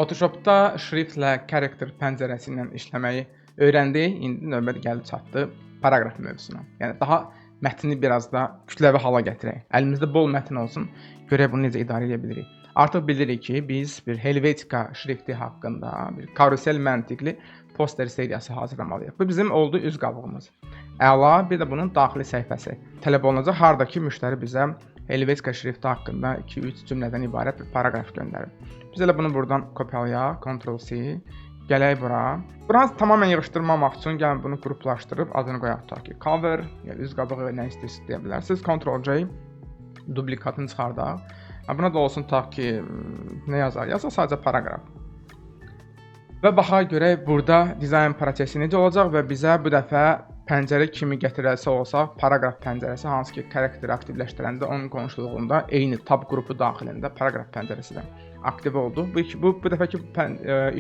Photoshopda şriftlə character pəncərəsi ilə işləməyi öyrəndik. İndi növbə gəlib çatdı paraqraf mövzusuna. Yəni daha mətni biraz da kütləvi hala gətirək. Əlimizdə bol mətn olsun, görək bunu necə idarə edə bilirik. Artıq bilirik ki, biz bir Helvetica şrifti haqqında bir karusel məntiqli poster seriyası hazırlamalıyıq. Bu bizim oldu üz qabığımız. Əla, bir də bunun daxili səhifəsi. Tələb olunacaq hardakı müştəri bizə Helvetica şrifti haqqında 2-3 cümlədən ibarət bir paraqraf göndərir. Biz elə bunu buradan kopyalayaq, Ctrl+C, gələk bura. Buranı tamamilə yığışdırmamaq üçün gəlin bunu qruplaşdırıb adını qoyaq tutaq ki, cover, yəni üz qabağı və nə istəyirsiniz deyə bilərsiniz. Ctrl+C, duplikatını çıxardaq. Buna da olsun tutaq ki, nə yazaq? Yazaq sadəcə paraqraf. Və baxaq görək burada dizayn prosesi necə olacaq və bizə bu dəfə pəncərə kimi gətirəlsə olsaq, paraqraf pəncərəsi hansı ki, karakteri aktivləşdirəndə onun qonşuluğunda eyni tab qrupu daxilində paraqraf pəncərəsi də aktiv oldu. Bu dəfəki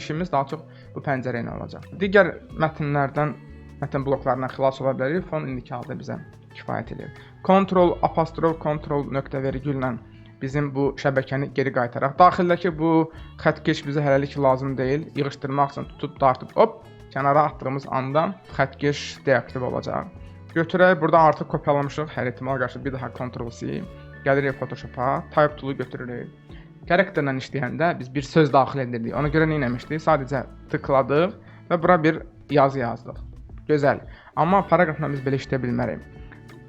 işimiz daha çox bu pəncərə ilə olacaq. Digər mətnlərdən, mətn bloklarından xilas ola bilərik. Fon indiki halda bizə kifayət edir. Ctrl apostrof Ctrl nöqtə vergüllə bizim bu şəbəkəni geri qaytaraq. Daxildəki bu xəttkeş bizə hələlik lazım deyil. Yığışdırmaq üçün tutub dartıb hop kənara atdığımız anda xəttkeş deaktiv olacaq. Götürək, burada artıq kopyalamışıq. Hər ehtimala qarşı bir daha Ctrl+C. Gəlirik Photoshop'a, Type tool'u götürürük. Karakterlə işləyəndə biz bir söz daxil edirdik. Ona görə nə etmişdik? Sadəcə tıkladıq və bura bir yazı yazdıq. Gözəl. Amma paraqrafla biz belə işləyə bilmərik.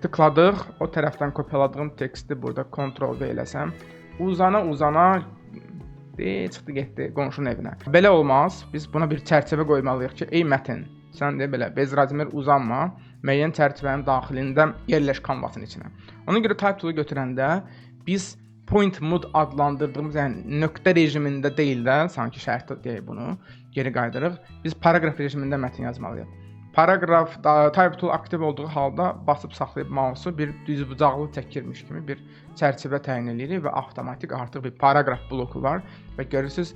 Tıkladıq, o tərəfdən kopyaladığım teksti burada Ctrl+V eləsəm, uzana çıxdı getdi qonşunun evinə. Belə olmaz. Biz buna bir çərçivə qoymalıyıq ki, ey mətn, sən də belə Bezrazmer uzanma, müəyyən çərçivənin daxilində yerləş kanvasın içinə. Ona görə Type tool'u götürəndə biz point mood adlandırdığımız, yəni nöqtə rejimində deyil də, sanki şərtdə deyək bunu, geri qayıdırıq. Biz paraqraf rejimində mətn yazmalıyıq. Paraqraf Type tool aktiv olduğu halda basıb saxlayıb mausu bir düzbucaqlı çəkirmiş kimi bir çərçivə təyin edirik və avtomatik artıq bir paraqraf bloku var və görürsüz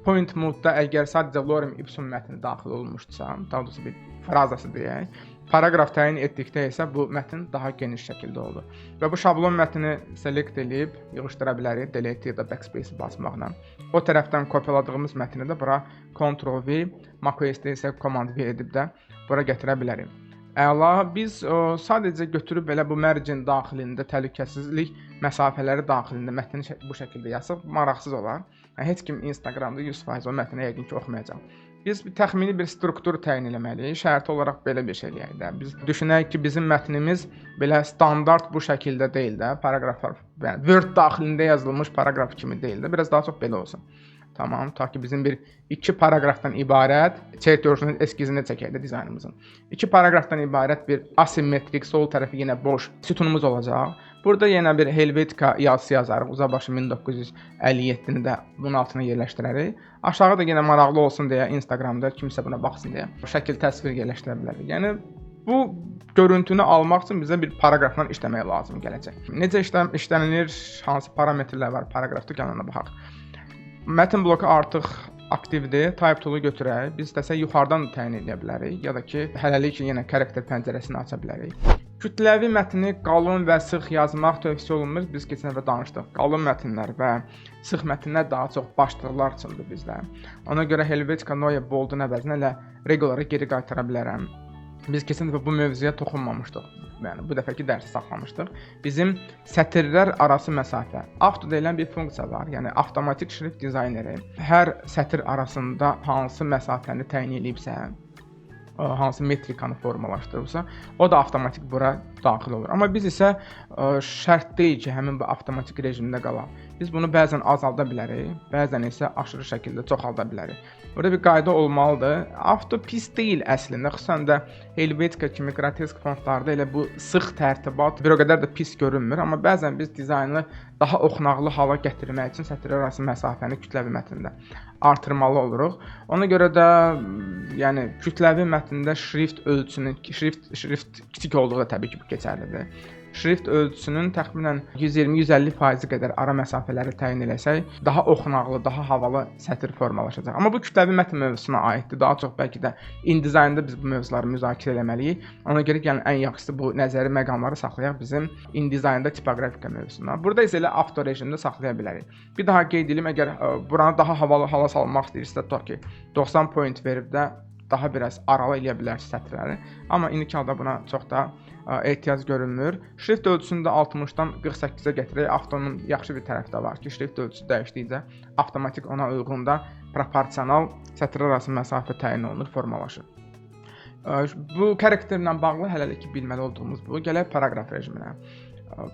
point moodda əgər sadəcə lorem ipsum mətni daxil olmuşdursa, daha doğrusu bir frazası deyək, paraqraf təyin etdikdə isə bu mətn daha geniş şəkildə olur. Və bu şablon mətni select edib yığışdıra bilərik, delete ya da backspace basmaqla. O tərəfdən kopyaladığımız mətni də bura Ctrl+V, macOS-də isə Command+V edib də bura gətirə bilərik. Əla, biz sadəcə götürüb belə bu mərcin daxilində təhlükəsizlik məsafələri daxilində mətni bu şəkildə yazsaq maraqsız olar. Heç kim Instagramda 100% o mətni yəqin ki oxumayacaq. Biz təxmini bir struktur təyin etməliyik. Şərti olaraq belə bir şey eləyək də. Biz düşünək ki, bizim mətnimiz belə standart bu şəkildə deyil də, paraqraflar, yəni Word daxilində yazılmış paraqraf kimi deyil də, biraz daha çox belə olsun. Tamam, ta ki bizim bir 2 paraqrafdan ibarət, çert görsünün eskizini çəkək də dizaynımızın. 2 paraqrafdan ibarət bir asimetrik, sol tərəfi yenə boş sütunumuz olacaq. Burada yenə bir Helvetica yazısı yazarıq. Uzabaşı 1957-ni də bunun altına yerləşdirərik. Aşağı da yenə maraqlı olsun deyə Instagramda kimsə buna baxsın deyə bu şəkil təsvir yerləşdirə bilərik. Yəni bu görüntünü almaq üçün bizə bir paraqrafla işləmək lazım gələcək. Necə işlənilir, hansı parametrlər var paraqrafda, gəlin ona baxaq. Mətn bloku artıq aktivdir. Type tool'u götürək. Biz istəsək yuxarıdan da təyin edə bilərik ya da ki, hələlik yenə karakter pəncərəsini aça bilərik. Kütləvi mətni qalın və sıx yazmaq tövsiyə olunmur. Biz keçən dəfə danışdıq. Qalın mətnlər və sıx mətnlər daha çox başlıqlar üçündür bizdə. Ona görə Helvetica Neue Bold'un əvəzinə elə reguları geri qaytara bilərəm. Biz keçən dəfə bu mövzuya toxunmamışdıq. Yəni bu dəfəki dərsi saxlamışdıq. Bizim sətirlər arası məsafə. Auto deyilən bir funksiya var. Yəni avtomatik şrift dizayneri hər sətir arasında hansı məsafəni təyin edibsə, hansı metrikanı formalaşdırırsa, o da avtomatik bura daxil olur. Amma biz isə şərt deyil ki, həmin bu avtomatik rejimdə qalaq. Biz bunu bəzən azalda bilərik, bəzən isə aşırı şəkildə çoxalda bilərik. Burada bir qayda olmalıdır. Auto pis deyil əslində, xüsusən də Helvetica kimi qrotesk fontlarda elə bu sıx tərtibat bir o qədər də pis görünmür, amma bəzən biz dizaynı daha oxunaqlı hala gətirmək üçün sətirlər arası məsafəni kütləvi mətndə artırmalı oluruq. Ona görə də yəni kütləvi mətndə şrift ölçüsünün şrift kiçik olduğu da təbii ki bu keçərlidir. şrift ölçüsünün təxminən 120-150% qədər ara məsafələri təyin eləsək, daha oxunaqlı, daha havalı sətr formalaşacaq. Amma bu kütləvi mətn mövzusuna aiddir. Daha çox bəlkə də InDesign'da biz bu mövzuları müzakirə etməliyik. Ona görə gəlin ən yaxşısı bu nəzəri məqamları saxlayaq bizim InDesign'da tipoqrafika mövzusuna. Burada isə elə avto rejimdə saxlaya bilərik. Bir daha qeyd edim, əgər buranı daha havalı hala salmaq istəyirsə, tutaq ki, 90 point verib də daha biraz aralı eləyə bilərsiniz sətrləri. Amma indiki halda buna çox da ehtiyac görünmür. Şrift ölçüsünü də 60-dan 48-ə gətirək. Avtonun yaxşı bir tərəfi də var ki, şrift ölçüsü dəyişdikcə avtomatik ona uyğun da proporsional sətrlər arası məsafə təyin olunur, formalaşır. Bu karakterlə bağlı hələlik ki bilməli olduğumuz bu. Gələk paraqraf rejiminə.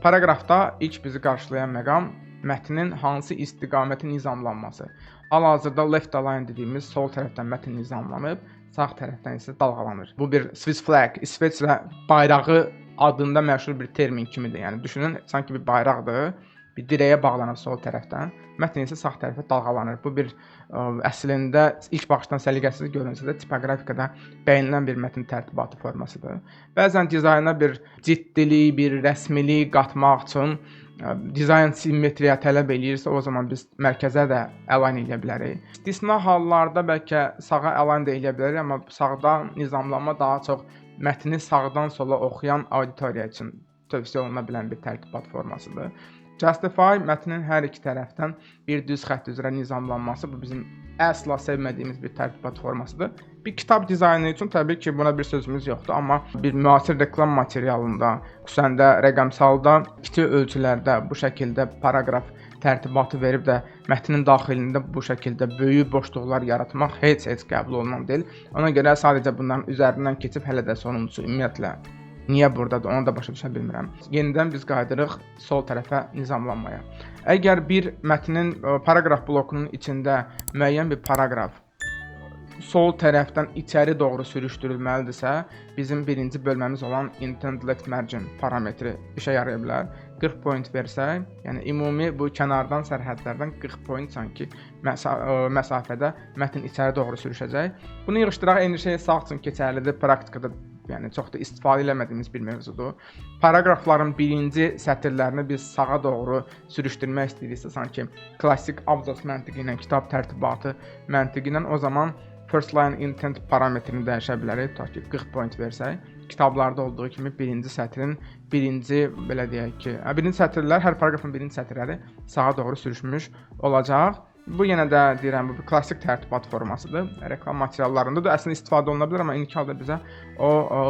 Paraqrafda ilk bizi qarşılayan məqam mətnin hansı istiqaməti nizamlanması. Hal-hazırda left align dediyimiz sol tərəfdən mətn nizamlanıb, sağ tərəfdən isə dalğalanır. Bu bir Swiss flag, İsveçrə bayrağı adında məşhur bir termin kimidir. Yəni düşünün, sanki bir bayraqdır, bir dirəyə bağlanır sol tərəfdən, mətn isə sağ tərəfə dalğalanır. Bu bir əslində ilk baxışdan səliqəsiz görünsə də tipoqrafikada bəyənilən bir mətn tərtibatı formasıdır. Bəzən dizayna bir ciddilik, bir rəsmilik qatmaq üçün dizayn simmetriya tələb eləyirsə, o zaman biz mərkəzə də align edə bilərik. İstisna hallarda bəlkə sağa align də edə bilərik, amma sağdan nizamlanma daha çox mətni sağdan sola oxuyan auditoriya üçün tövsiyə oluna bilən bir tərtibat formasıdır. Justify mətnin hər iki tərəfdən bir düz xətt üzrə nizamlanması, bu bizim əsla sevmədiyimiz bir tərtibat formasıdır. Bir kitab dizaynı üçün təbii ki buna bir sözümüz yoxdur, amma bir müasir reklam materialında, xüsusən də rəqəmsalda, kiçik ölçülərdə bu şəkildə paraqraf tərtibatı verib də mətnin daxilində bu şəkildə böyük boşluqlar yaratmaq heç qəbul olunan deyil. Ona görə sadəcə bunların üzərindən keçib hələ də sonuncusu ümumiyyətlə niyə buradadır, onu da başa düşə bilmirəm. Yenidən biz qayıdırıq sol tərəfə nizamlanmaya. Əgər bir mətnin paraqraf blokunun içində müəyyən bir paraqraf sol tərəfdən içəri doğru sürüşdürülməlidirsə, bizim birinci bölməmiz olan Intend Left Margin parametri işə yaraya bilər. 40 point versək, yəni ümumi bu kənardan sərhədlərdən 40 point sanki məsafədə mətn içəri doğru sürüşəcək. Bunu yığışdıraq, eyni şey sağ üçün keçərlidir, praktikada yəni çox da istifadə eləmədiyimiz bir mövzudur. Paraqrafların birinci sətirlərini biz sağa doğru sürüşdürmək istəyiriksə, sanki klassik abzas məntiqi ilə, kitab tərtibatı məntiqi ilə, o zaman First Line Intent parametrini dəyişə bilərik. Tutaq ki, 40 point versək, kitablarda olduğu kimi birinci sətrin birinci, belə deyək ki, birinci sətirlər, hər paraqrafın birinci sətirləri sağa doğru sürüşmüş olacaq. Bu yenə də deyirəm, bu bir klassik tərtibat formasıdır. Reklam materiallarında da əslində istifadə oluna bilər, amma indiki halda bizə o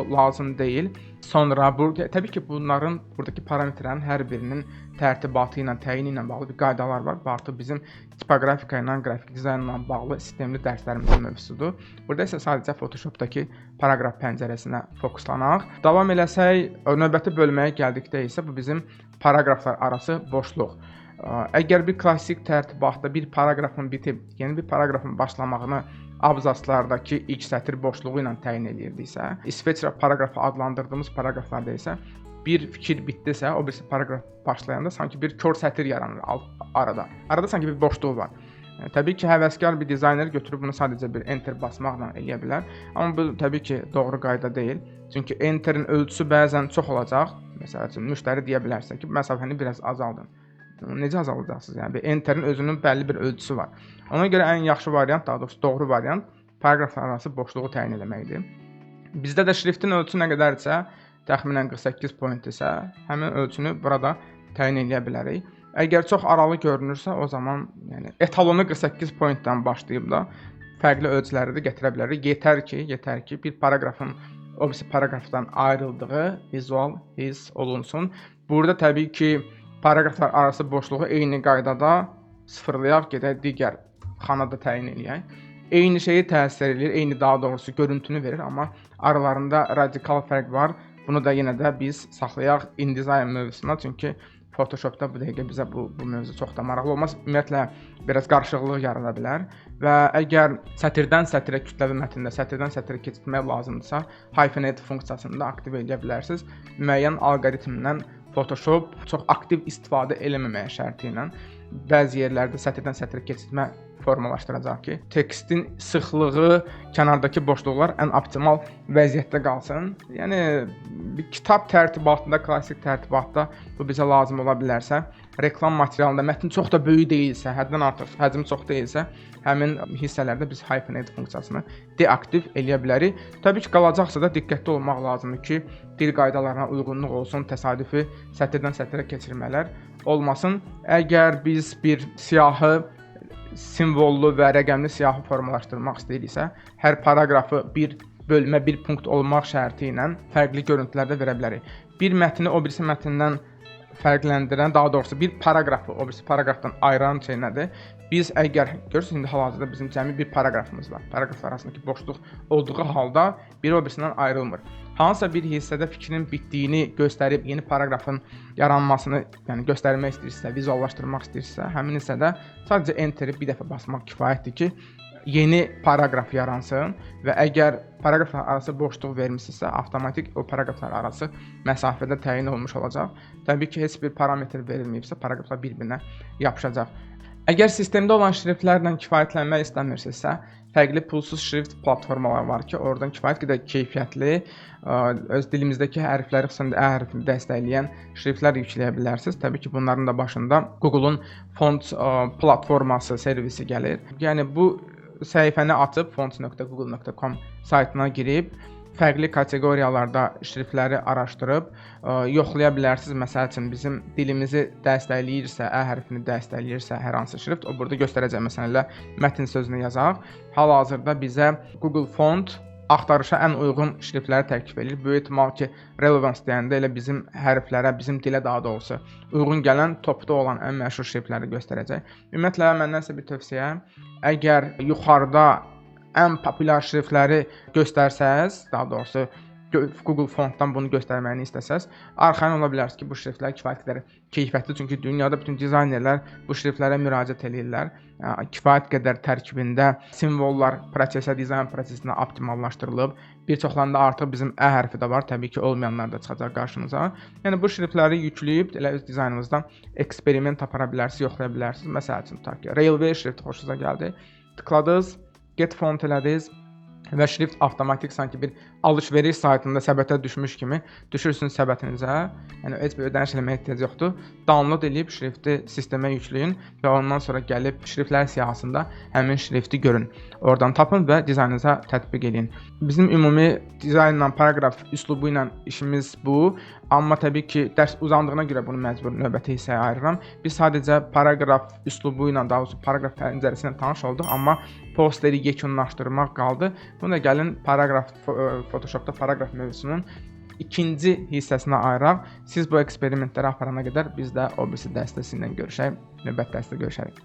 lazım deyil. Sonra təbii ki, bunların buradakı parametrlərin hər birinin tərtibatı ilə, təyini ilə bağlı bir qaydalar var. Bu artıq bizim tipoqrafika ilə, qrafik dizaynla bağlı sistemli dərslərimizin mövzusudur. Burada isə sadəcə Photoshopdakı paraqraf pəncərəsinə fokuslanaq. Davam eləsək, növbəti bölməyə gəldikdə isə bu bizim paraqraflar arası boşluq. Əgər bir klassik tərtibatda bir paraqrafın bitib, yeni bir paraqrafın başlamağını abzaslardakı ilk sətir boşluğu ilə təyin edirdiksə, İsveçrə paraqrafı adlandırdığımız paraqraflarda isə bir fikir bitdisə, o birisi paraqraf başlayanda sanki bir kör sətir yaranır arada. Arada sanki bir boşluq var. Təbii ki, həvəskar bir dizayner götürüb bunu sadəcə bir enter basmaqla eləyə bilər. Amma bu təbii ki, doğru qayda deyil. Çünki enterin ölçüsü bəzən çox olacaq. Məsələn üçün, müştəri deyə bilərsə ki, məsafəni biraz azaldın. Necə azaldacaqsınız? Yəni enterin özünün bəlli bir ölçüsü var. Ona görə ən yaxşı variant, daha doğrusu doğru variant paraqraflar arası boşluğu təyin etməkdir. Bizdə də şriftin ölçüsü nə qədərsə, təxminən 48 point isə, həmin ölçünü burada təyin edə bilərik. Əgər çox aralı görünürsə, o zaman yəni etalonu 48 pointdən başlayıb da fərqli ölçüləri də gətirə bilərik. Yetər ki, bir paraqrafın o birisi paraqrafdan ayrıldığı vizual hiss olunsun. Burada təbii ki, paraqraflar arası boşluğu eyni qaydada sıfırlayaq, gedək digər xanada təyin eləyək. Eyni şeyi təsir edir, eyni daha doğrusu görüntünü verir, amma aralarında radikal fərq var. Bunu da yenə də biz saxlayaq InDesign mövzusuna, çünki Photoshopda bu dəqiqə bizə bu mövzu çox da maraqlı olmaz. Ümumiyyətlə, biraz qarışıqlıq yarada bilər və əgər sətirdən sətirə kütləvi mətndə sətirdən sətirə keçirmək lazımdırsa, hyphenate funksiyasını da aktiv edə bilərsiniz. Müəyyən alqoritmdən Photoshop çox aktiv istifadə eləməməyə şərti ilə bəzi yerlərdə sətirdən sətrə keçirmə formalaşdıracaq ki, tekstin sıxlığı, kənardakı boşluqlar ən optimal vəziyyətdə qalsın. Yəni bir kitab tərtibatında, klassik tərtibatda bu bizə lazım ola bilərsə, reklam materialında mətn çox da böyük deyilsə, həddən artıq həcmi çox deyilsə, həmin hissələrdə biz hyphenate funksiyasını deaktiv eləyə bilərik. Təbii ki, qalacaqsa da diqqətli olmaq lazımdır ki, dil qaydalarına uyğunluq olsun, təsadüfi sətirdən sətrə keçirmələr olmasın. Əgər biz bir siyahı simvollu və rəqəmli siyahı formalaşdırmaq istəyiriksə, hər paraqrafı bir bölmə, bir punkt olmaq şərti ilə fərqli görüntülərdə verə bilərik. Bir mətni o birisi mətndən fərqləndirən, daha doğrusu bir paraqrafı o birisi paraqrafdan ayıran şey nədir? Biz əgər görürsünüz, indi hal-hazırda bizim cəmi bir paraqrafımız var. Paraqraflar arasındakı boşluq olduğu halda biri o birisindən ayrılmır. Hansısa bir hissədə fikrin bitdiyini göstərib yeni paraqrafın yaranmasını, yəni göstərmək istəyirsə, vizuallaşdırmaq istəyirsə, həmin hissədə sadəcə enteri bir dəfə basmaq kifayətdir ki, yeni paraqraf yaransın və əgər paraqraflar arası boşluq vermisinizsə, avtomatik o paraqraflar arası məsafədə təyin olmuş olacaq. Təbii ki, heç bir parametr verilməyibsə, paraqraflar bir-birinə yapışacaq. Əgər sistemdə olan şriftlərlə kifayətlənmək istəmirsinizsə, fərqli pulsuz şrift platformaları var ki, oradan kifayət qədər keyfiyyətli, öz dilimizdəki hərfləri, xüsusən də ə hərfini dəstəkləyən şriftlər yükləyə bilərsiniz. Təbii ki, bunların da başında Google-un font platforması, servisi gəlir. Yəni bu səhifəni açıb fonts.google.com saytına girib fərqli kateqoriyalarda şriftləri araşdırıb yoxlaya bilərsiniz. Məsəl üçün bizim dilimizi dəstəkləyirsə, ə hərfini dəstəkləyirsə hər hansı şrift, o burada göstərəcək. Məsələn, mətn sözünü yazaq. Hal-hazırda bizə Google Font axtarışa ən uyğun şriftləri təklif edir. Böyük ehtimal ki, relevance deyəndə elə bizim hərflərə, bizim dilə daha doğrusu uyğun gələn, topda olan ən məşhur şriftləri göstərəcək. Ümumiyyətlə, məndənsə bir tövsiyə, əgər yuxarıda ən populyar şriftləri göstərsəz, daha doğrusu Google Fontdan bunu göstərməyini istəsəz, arxayın ola bilərsiniz ki, bu şriftlər kifayət qədər keyfiyyətli, çünki dünyada bütün dizaynerlər bu şriftlərə müraciət edirlər. Kifayət qədər tərkibində simvollar prosesə, dizayn prosesinə optimallaşdırılıb. Bir çoxlarında artıq bizim ə hərfi də var, təbii ki, olmayanlar da çıxacaq qarşınıza. Yəni bu şriftləri yükləyib elə öz dizaynınızdan eksperiment apara bilərsiniz, yoxlaya bilərsiniz. Məsəl üçün, tutaq ki, Railway şrifti xoşunuza gəldi. Tıkladınız, Get font elədiniz və şrift avtomatik sanki bir alış-veriş saytında səbətə düşmüş kimi düşürsünüz səbətinizə. Yəni heç bir ödəniş eləməyə ehtiyac yoxdur. Download edib şrifti sistemə yükləyin və ondan sonra gəlib şriftlər siyahısında həmin şrifti görün. Oradan tapın və dizaynınıza tətbiq edin. Bizim ümumi dizaynla, paraqraf üslubu ilə işimiz bu. Amma təbii ki, dərs uzandığına görə bunu məcbur növbəti hissəyə ayırıram. Biz sadəcə paraqraf üslubu ilə, daha doğrusu paraqraf pəncərəsi ilə tanış olduq, amma posteri yekunlaşdırmaq qaldı. Bunu da gəlin Photoshopda paraqraf mövzusunun ikinci hissəsinə ayıraq. Siz bu eksperimentləri aparana qədər biz də o birisi dəstəsindən görüşək. Növbəti dərsdə görüşərik.